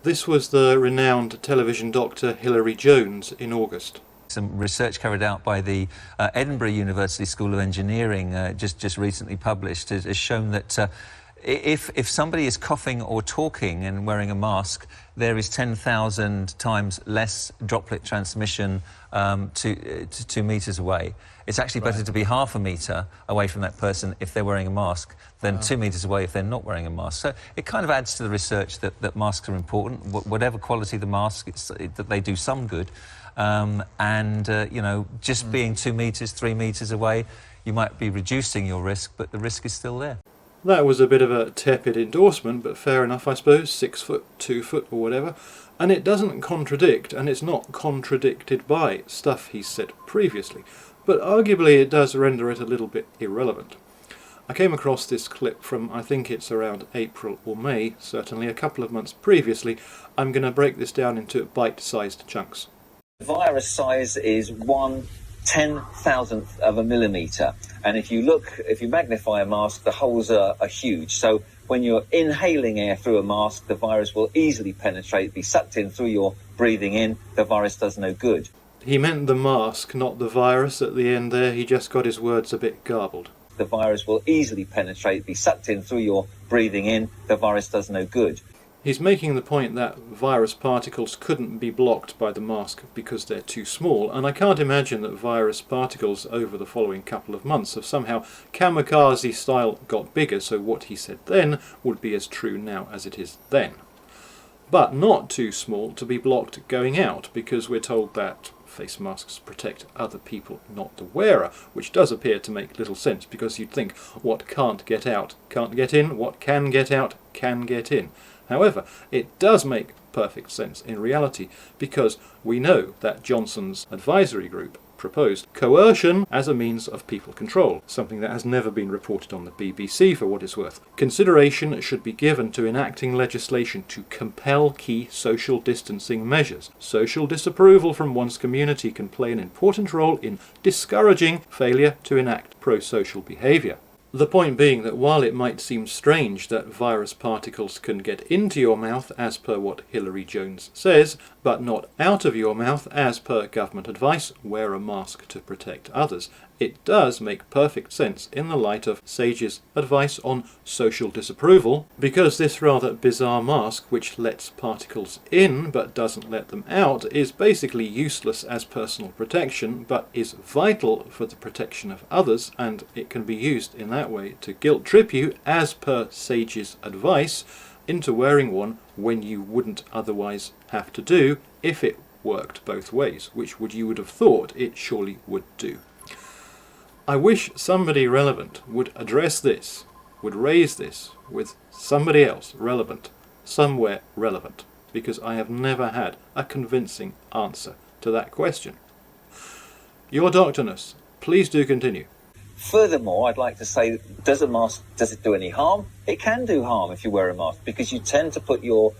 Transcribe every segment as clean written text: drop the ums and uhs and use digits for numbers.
This was the renowned television doctor Hilary Jones in August. Some research carried out by the Edinburgh University School of Engineering, just recently published, has shown that if somebody is coughing or talking and wearing a mask, there is 10,000 times less droplet transmission to 2 metres away. It's actually better to be half a metre away from that person if they're wearing a mask than 2 metres away if they're not wearing a mask. So it kind of adds to the research that masks are important. Whatever quality the mask, that they do some good. Just being 2 metres, 3 metres away, you might be reducing your risk, but the risk is still there. That was a bit of a tepid endorsement, but fair enough, I suppose. 6 foot, 2 foot, or whatever. And it doesn't contradict, and it's not contradicted by stuff he's said previously. But arguably it does render it a little bit irrelevant. I came across this clip from, I think it's around April or May, certainly a couple of months previously. I'm going to break this down into bite-sized chunks. The virus size is 1/10,000th of a millimetre, and if you magnify a mask, the holes are huge. So when you're inhaling air through a mask, the virus will easily penetrate, be sucked in through your breathing in. The virus does no good. He meant the mask, not the virus at the end there. He just got his words a bit garbled. The virus will easily penetrate, be sucked in through your breathing in. The virus does no good. He's making the point that virus particles couldn't be blocked by the mask because they're too small, and I can't imagine that virus particles over the following couple of months have somehow kamikaze style got bigger, so what he said then would be as true now as it is then. But not too small to be blocked going out, because we're told that face masks protect other people, not the wearer, which does appear to make little sense, because you'd think what can't get out can't get in, what can get out can get in. However, it does make perfect sense in reality, because we know that Johnson's advisory group proposed coercion as a means of people control, something that has never been reported on the BBC for what it's worth. Consideration should be given to enacting legislation to compel key social distancing measures. Social disapproval from one's community can play an important role in discouraging failure to enact pro-social behaviour. The point being that while it might seem strange that virus particles can get into your mouth as per what Hilary Jones says, but not out of your mouth as per government advice, wear a mask to protect others, it does make perfect sense in the light of Sage's advice on social disapproval, because this rather bizarre mask, which lets particles in but doesn't let them out, is basically useless as personal protection, but is vital for the protection of others, and it can be used in that way to guilt trip you, as per Sage's advice, into wearing one when you wouldn't otherwise have to do if it worked both ways, which you would have thought it surely would do. I wish somebody relevant would address this, would raise this with somebody else relevant, somewhere relevant, because I have never had a convincing answer to that question. Your doctorness, please do continue. Furthermore, I'd like to say, does it do any harm? It can do harm if you wear a mask, because you tend to put your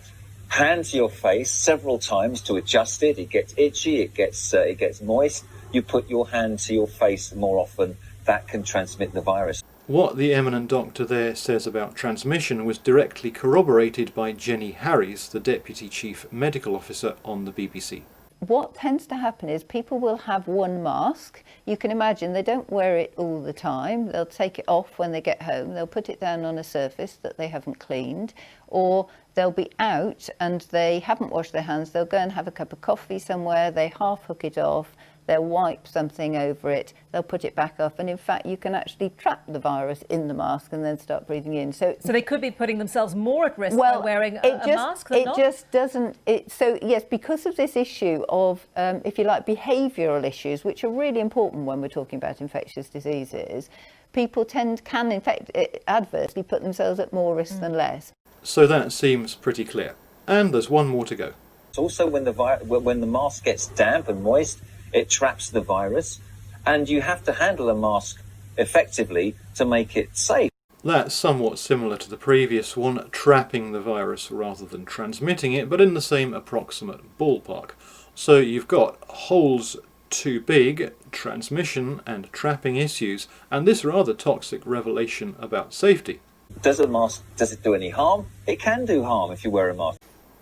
hand to your face several times to adjust it. It gets itchy, it gets moist. You put your hand to your face more often, that can transmit the virus. What the eminent doctor there says about transmission was directly corroborated by Jenny Harries, the Deputy Chief Medical Officer on the BBC. What tends to happen is people will have one mask. You can imagine they don't wear it all the time. They'll take it off when they get home. They'll put it down on a surface that they haven't cleaned, or they'll be out and they haven't washed their hands. They'll go and have a cup of coffee somewhere. They half hook it off. They'll wipe something over it, they'll put it back up, and in fact you can actually trap the virus in the mask and then start breathing in. So they could be putting themselves more at risk by wearing a mask than not? It just doesn't. So yes, because of this issue of, if you like, behavioural issues, which are really important when we're talking about infectious diseases, people can in fact adversely put themselves at more risk than less. So that seems pretty clear. And there's one more to go. Also, when the mask gets damp and moist, it traps the virus, and you have to handle a mask effectively to make it safe. That's somewhat similar to the previous one, trapping the virus rather than transmitting it, but in the same approximate ballpark. So you've got holes too big, transmission and trapping issues, and this rather toxic revelation about safety. Does it do any harm? It can do harm if you wear a mask.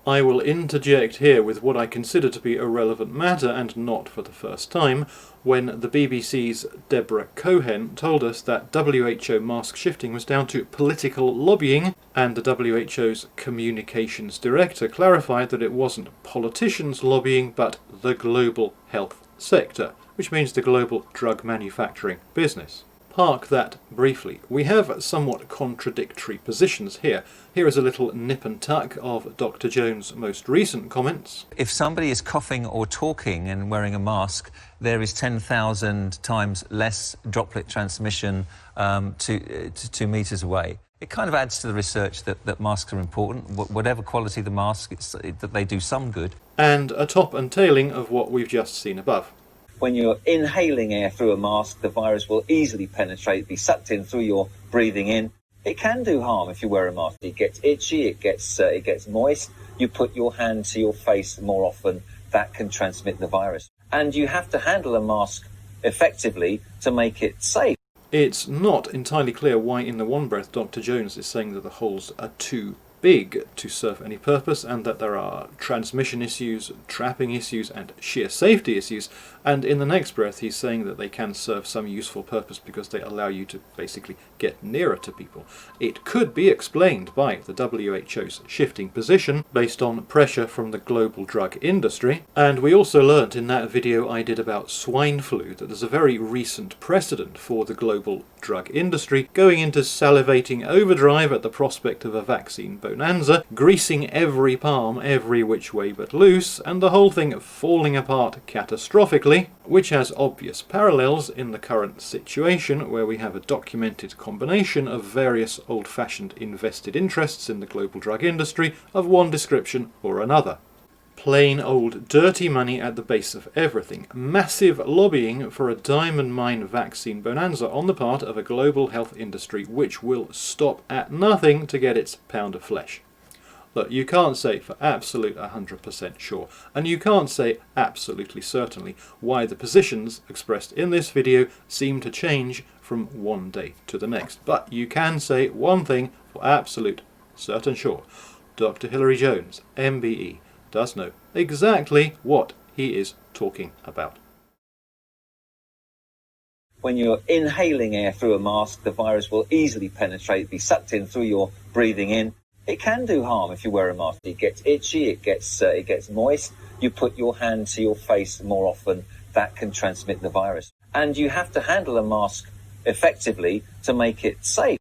I will interject here with what I consider to be a relevant matter, and not for the first time, when the BBC's Deborah Cohen told us that WHO mask shifting was down to political lobbying, and the WHO's communications director clarified that it wasn't politicians lobbying, but the global health sector, which means the global drug manufacturing business. Park that briefly. We have somewhat contradictory positions here. Here is a little nip and tuck of Dr. Jones' most recent comments. If somebody is coughing or talking and wearing a mask, there is 10,000 times less droplet transmission 2 meters away. It kind of adds to the research that masks are important. Whatever quality the mask, that they do some good. And a top and tailing of what we've just seen above. When you're inhaling air through a mask, the virus will easily penetrate, be sucked in through your breathing in. It can do harm if you wear a mask. It gets itchy, it gets moist. You put your hand to your face more often, that can transmit the virus. And you have to handle a mask effectively to make it safe. It's not entirely clear why in the one breath Dr. Jones is saying that the holes are too big to serve any purpose, and that there are transmission issues, trapping issues, and sheer safety issues, and in the next breath he's saying that they can serve some useful purpose because they allow you to basically get nearer to people. It could be explained by the WHO's shifting position based on pressure from the global drug industry, and we also learnt in that video I did about swine flu that there's a very recent precedent for the global drug industry going into salivating overdrive at the prospect of a vaccine bonanza, greasing every palm every which way but loose, and the whole thing falling apart catastrophically, which has obvious parallels in the current situation where we have a documented combination of various old-fashioned invested interests in the global drug industry of one description or another. Plain old dirty money at the base of everything. Massive lobbying for a diamond mine vaccine bonanza on the part of a global health industry which will stop at nothing to get its pound of flesh. Look, you can't say for absolute 100% sure, and you can't say absolutely certainly why the positions expressed in this video seem to change from one day to the next. But you can say one thing for absolute certain sure. Dr. Hilary Jones, MBE, does know exactly what he is talking about. When you're inhaling air through a mask, the virus will easily penetrate, be sucked in through your breathing in. It can do harm if you wear a mask. It gets itchy, it gets moist. You put your hand to your face more often, that can transmit the virus. And you have to handle a mask effectively to make it safe.